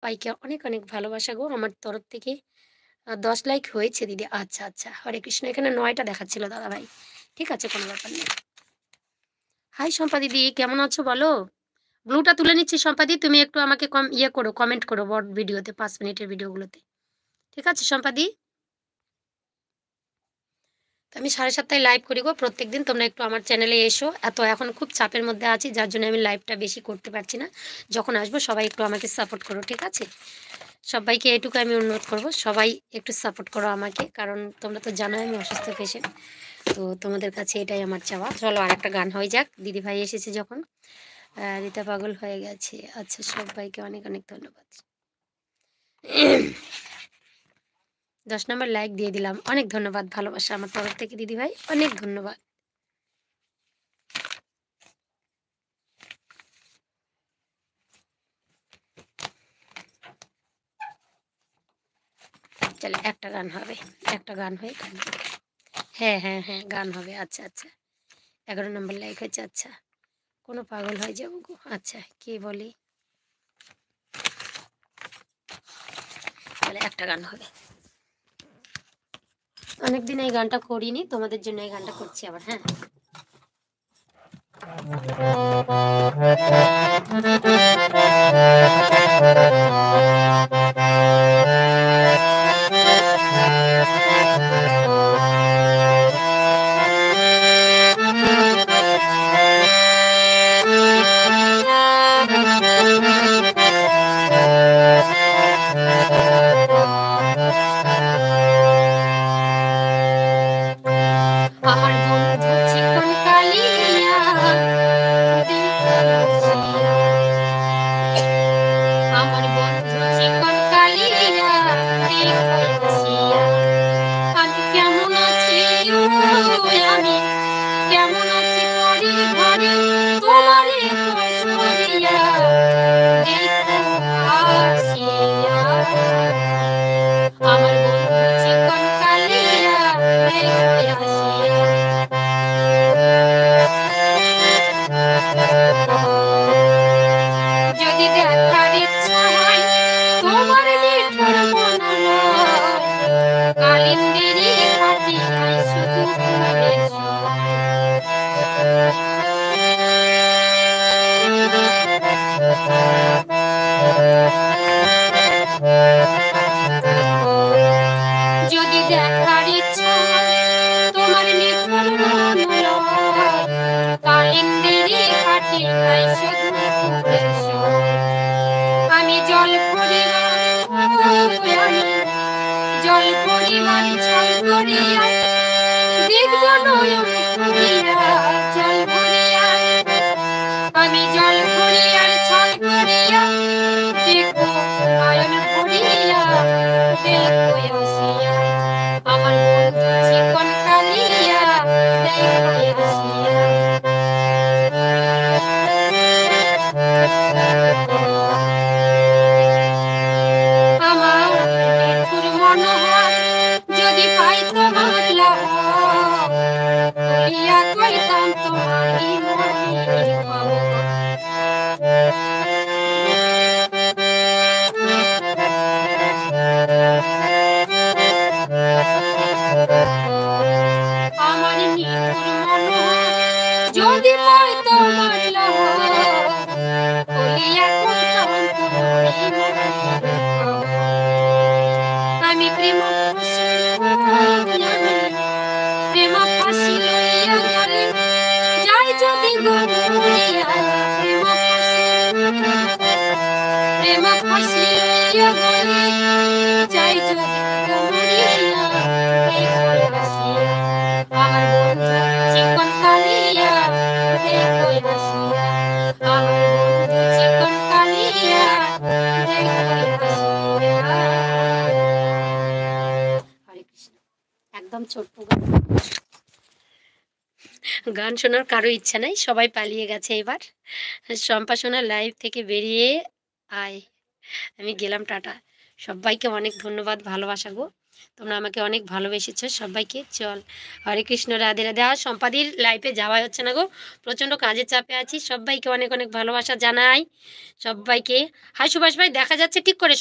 সবাইকে অনেক, অনেক ভালোবাসা গো আমার তরফ থেকে। ১০ লাইক হয়েছে দিদি। আচ্ছা, আচ্ছা। হরে কৃষ্ণ। এখানে ৯ টা দেখাচ্ছিল দাদাভাই। ঠিক আছে, কোনো ব্যাপার নেই। হাই শম্পা দিদি, কেমন আছো বলো? ব্লুটা তুলে নিচ্ছি শম্পা দি, তুমি একটু আমাকে করো, কমেন্ট করো ভিডিওতে ৫ মিনিটের ভিডিওগুলোতে। ঠিক আছে শম্পা দি? তো আমি ৭:৩০ লাইভ করি গো প্রত্যেকদিন। তোমরা একটু আমার চ্যানেলে এসো। এখন খুব চাপের মধ্যে আছি, যার জন্য আমি লাইভটা বেশি করতে পারছি না। যখন আসবো সবাই একটু আমাকে সাপোর্ট করো, ঠিক আছে? সবাইকে এটুকু আমি অনুরোধ করব, সবাই একটু সাপোর্ট করো আমাকে। কারণ তোমরা তো জানোই আমি অসুস্থ পেশেন্ট। তো তোমাদের কাছে এটাই আমার চাওয়া। চলো আরেকটা গান হয়ে যাক। দিদিভাই এসেছে যখন। রীতা পাগল হয়ে গেছে। আচ্ছা, সবাইকে অনেক, অনেক ধন্যবাদ। ১০ নম্বর লাইক দিয়ে দিলাম। অনেক ধন্যবাদ ভালোবাসা আমার তরফ থেকে দিদিভাই। অনেক ধন্যবাদ। চলো একটা গান হবে। একটা গান হয়ে গান হবে। হ্যাঁ, হ্যাঁ, হ্যাঁ, গান হবে। আচ্ছা, আচ্ছা। ১১ নম্বর লাইক হয়েছে। আচ্ছা। কোনো পাগল হয়ে যাবো গো। আচ্ছা, কি বলি? তাহলে একটা গান হবে। অনেকদিন এই গানটা করিনি, তোমাদের জন্য এই গানটা করছি আবার। হ্যাঁ, আমার বন্ধু চিকন কালিয়া দেখিয়া, আমার বন্ধু চিকন কালিয়া দেখিয়া, আমি কেমন আছি ও আমি কেমন আছি পরের ঘরে তোমারে বসিয়া দেখো আসিয়া, আমার বন্ধু চিকন কালিয়া দেখো আসিয়া। যদি দেখার ইচ্ছা হয় তোমার নিঠুর মনোলয়, কালিন্দেরই খাটি খাই শুধু ফুলের সময়। যদি দেখার ইচ্ছা হয় তোমার নিঠুর মনোলয়, কালিন্দেরই খাটি খাই শুধু ফুলের সময়। আমি জল পরিবার, আমি জল পরিবার ছল করিয়া দেখব নয়ন ভরিয়া, জল ভরিয়া আমি জল ভরিয়ার ছল করিয়া দেখব নয়ন ভরিয়া দেখো আসিয়া, আমার বন্ধু চিকন কালিয়া দেখো আসিয়া। আমার নিঠুর মনোহর যদি পাই তোমার লাভ, বলিয়া কইতাম তোমারই মনের খবর। আমার নিঠুর মনোহর যদি পাই তোমার লাভ, বলিয়া কইতাম তোমারই মনের খবর। আমি প্রেম ফাঁসি, আমি প্রেম ফাঁসি লইয়া গলে যাই যদি গো মরিয়া, প্রেম ফাঁসি, প্রেম ফাঁসি লইয়া গলে যাই যদি গো মরিয়া দেখো আসিয়া, আমার বন্ধু চিকন কালিয়া দেখো আসিয়া, আমার বন্ধু চিকন কালিয়া দেখো আসিয়া। হরে কৃষ্ণ। একদম ছোট্ট গান। গান শোনার কারো ইচ্ছা নাই, সবাই পালিয়ে গেছে এবার। শম্পা সোনার লাইভ থেকে বেরিয়ে আয়। আমি গেলাম, টাটা। সবাইকে অনেক ধন্যবাদ ভালোবাসা গো। তোমরা আমাকে অনেক ভালোবেসেছো সবাইকে। চল, হরে কৃষ্ণ, রাধে রাধে। আর সম্পাদির লাইফে যাওয়া হচ্ছে না গো, প্রচণ্ড কাজের চাপে আছি। সবাইকে অনেক অনেক ভালোবাসা জানাই সবাইকে। হাই সুভাষ ভাই, দেখা যাচ্ছে ঠিক করে।